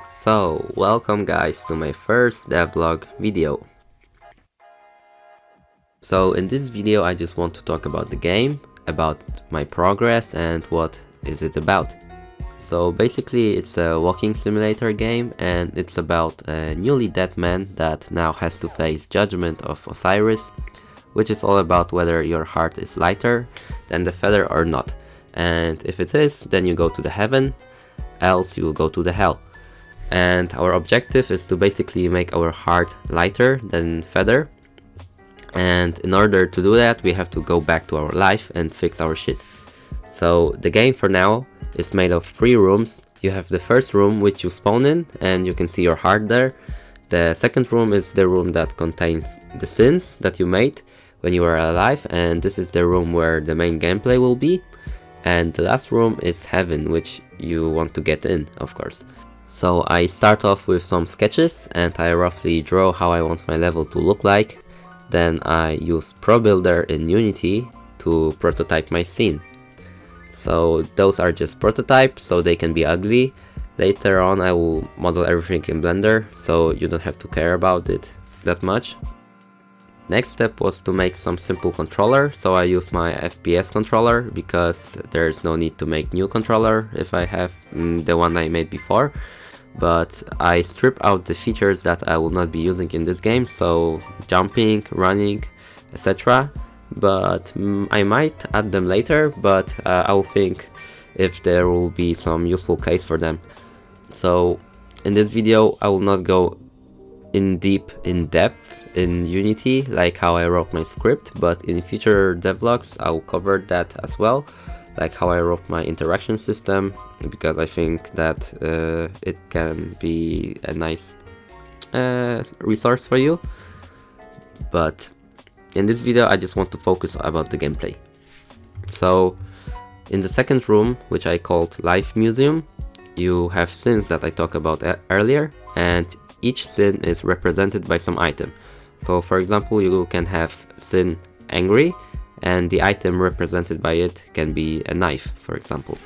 So, welcome guys to my first devlog video. So in this video I just want to talk about the game, about my progress and what is it about. So basically it's a walking simulator game and it's about a newly dead man that now has to face Judgment of Osiris, which is all about whether your heart is lighter than the feather or not. And if it is, then you go to the heaven, else you will go to the hell. And our objective is to basically make our heart lighter than feather, and in order to do that we have to go back to our life and fix our shit. So the game for now is made of 3 rooms. You have the first room which you spawn in and you can see your heart there. The second room is the room that contains the sins that you made when you were alive, and this is the room where the main gameplay will be. And the last room is heaven, which you want to get in, of course. So I start off with some sketches and I roughly draw how I want my level to look like. Then I use Pro Builder in Unity to prototype my scene. So those are just prototypes, so they can be ugly. Later on I will model everything in Blender, so you don't have to care about it that much. Next step was to make some simple controller, so I used my FPS controller because there's no need to make new controller if I have the one I made before. But I strip out the features that I will not be using in this game, so jumping, running, etc. But I might add them later, but I will think if there will be some useful case for them. So in this video I will not go in depth in Unity like how I wrote my script, but in future devlogs I will cover that as well, like how I wrote my interaction system, because I think that it can be a nice resource for you. But in this video I just want to focus about the gameplay. So in the second room, which I called Life Museum, you have sins that I talked about earlier, and each sin is represented by some item. So for example, you can have sin angry, and the item represented by it can be a knife, for example.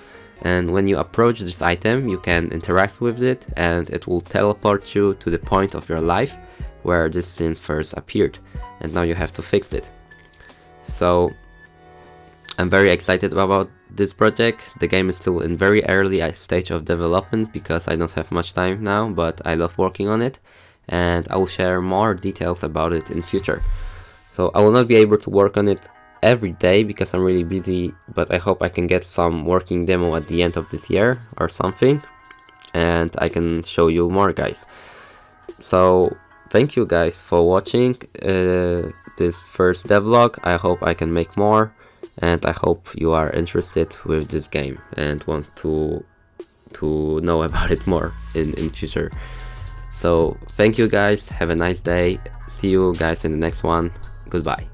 And when you approach this item, you can interact with it and it will teleport you to the point of your life where this sin first appeared, and now you have to fix it. So I'm very excited about this project. The game is still in very early stage of development because I don't have much time now, but I love working on it and I will share more details about it in future. So I will not be able to work on it every day because I'm really busy, but I hope I can get some working demo at the end of this year or something, and I can show you more, guys. So thank you guys for watching this first devlog. I hope I can make more, and I hope you are interested with this game and want to know about it more in future. So thank you guys, have a nice day, see you guys in the next one, goodbye.